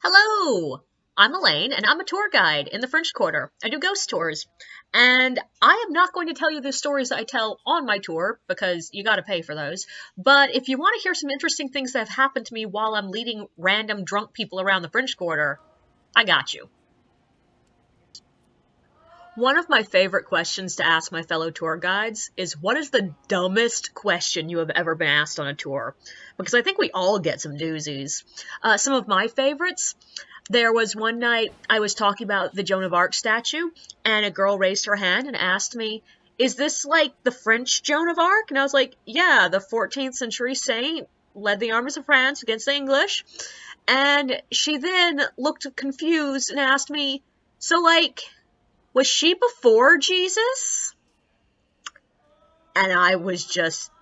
Hello! I'm Elaine, and I'm a tour guide in the French Quarter. I do ghost tours. And I am not going to tell you the stories that I tell on my tour, because you gotta pay for those. But if you want to hear some interesting things that have happened to me while I'm leading random drunk people around the French Quarter, I got you. One of my favorite questions to ask my fellow tour guides is, what is the dumbest question you have ever been asked on a tour? Because I think we all get some doozies. Some of my favorites: there was one night I was talking about the Joan of Arc statue, and a girl raised her hand and asked me, is this like the French Joan of Arc? And I was like, yeah, the 14th century saint led the armies of France against the English. And she then looked confused and asked me, so like, was she before Jesus? And I was just,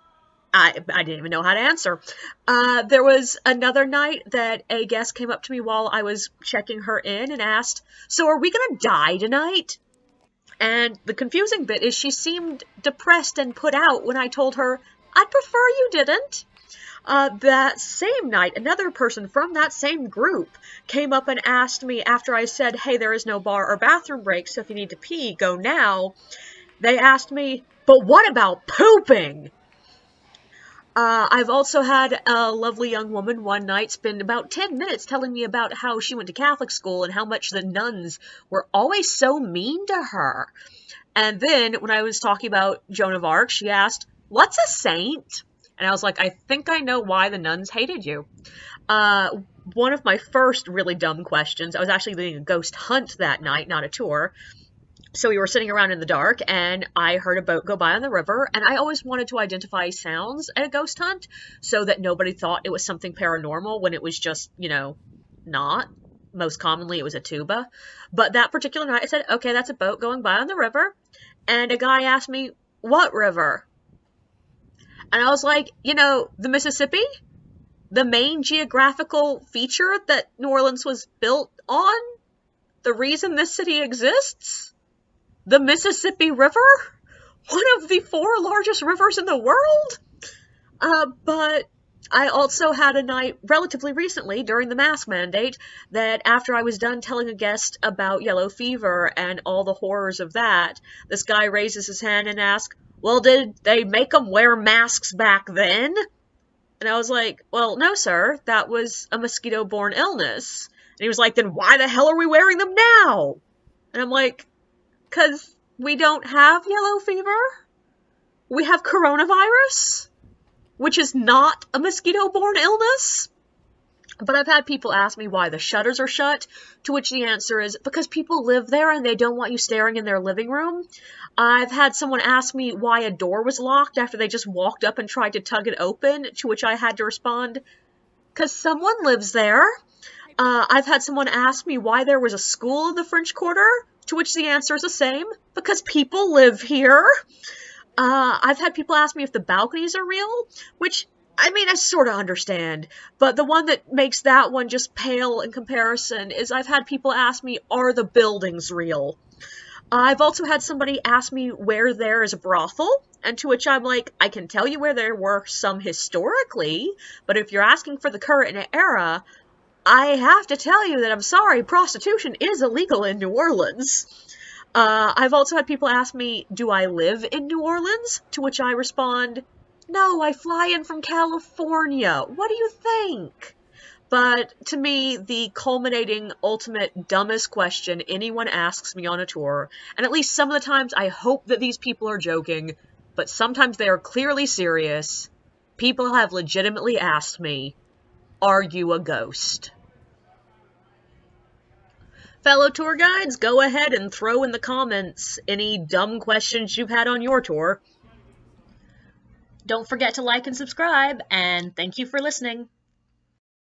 I didn't even know how to answer. There was another night that a guest came up to me while I was checking her in and asked, so are we gonna die tonight? And the confusing bit is she seemed depressed and put out when I told her, I'd prefer you didn't. That same night, another person from that same group came up and asked me after I said, hey, there is no bar or bathroom break, so if you need to pee, go now. They asked me, but what about pooping? I've also had a lovely young woman one night spend about 10 minutes telling me about how she went to Catholic school and how much the nuns were always so mean to her. And then when I was talking about Joan of Arc, she asked, what's a saint? And I was like, I think I know why the nuns hated you. One of my first really dumb questions, I was actually leading a ghost hunt that night, not a tour. So we were sitting around in the dark, and I heard a boat go by on the river, and I always wanted to identify sounds at a ghost hunt so that nobody thought it was something paranormal when it was just, not. Most commonly, it was a tuba. But that particular night, I said, okay, that's a boat going by on the river. And a guy asked me, what river? And I was like, the Mississippi? The main geographical feature that New Orleans was built on? The reason this city exists? The Mississippi River? One of the 4 largest rivers in the world? But I also had a night relatively recently during the mask mandate that after I was done telling a guest about yellow fever and all the horrors of that, this guy raises his hand and asks, well, did they make them wear masks back then? And I was like, well, no, sir, that was a mosquito-borne illness. And he was like, then why the hell are we wearing them now? And I'm like, because we don't have yellow fever. We have coronavirus, which is not a mosquito-borne illness. But I've had people ask me why the shutters are shut, to which the answer is because people live there and they don't want you staring in their living room. I've had someone ask me why a door was locked after they just walked up and tried to tug it open, to which I had to respond, because someone lives there. I've had someone ask me why there was a school in the French Quarter, to which the answer is the same, because people live here. I've had people ask me if the balconies are real, which, I mean, I sort of understand, but the one that makes that one just pale in comparison is I've had people ask me, are the buildings real? I've also had somebody ask me where there is a brothel, and to which I'm like, I can tell you where there were some historically, but if you're asking for the current era, I have to tell you that I'm sorry, prostitution is illegal in New Orleans. I've also had people ask me, do I live in New Orleans? To which I respond, no, I fly in from California. What do you think? But to me, the culminating, ultimate, dumbest question anyone asks me on a tour, and at least some of the times I hope that these people are joking, but sometimes they are clearly serious, people have legitimately asked me, are you a ghost? Fellow tour guides, go ahead and throw in the comments any dumb questions you've had on your tour. Don't forget to like and subscribe, and thank you for listening.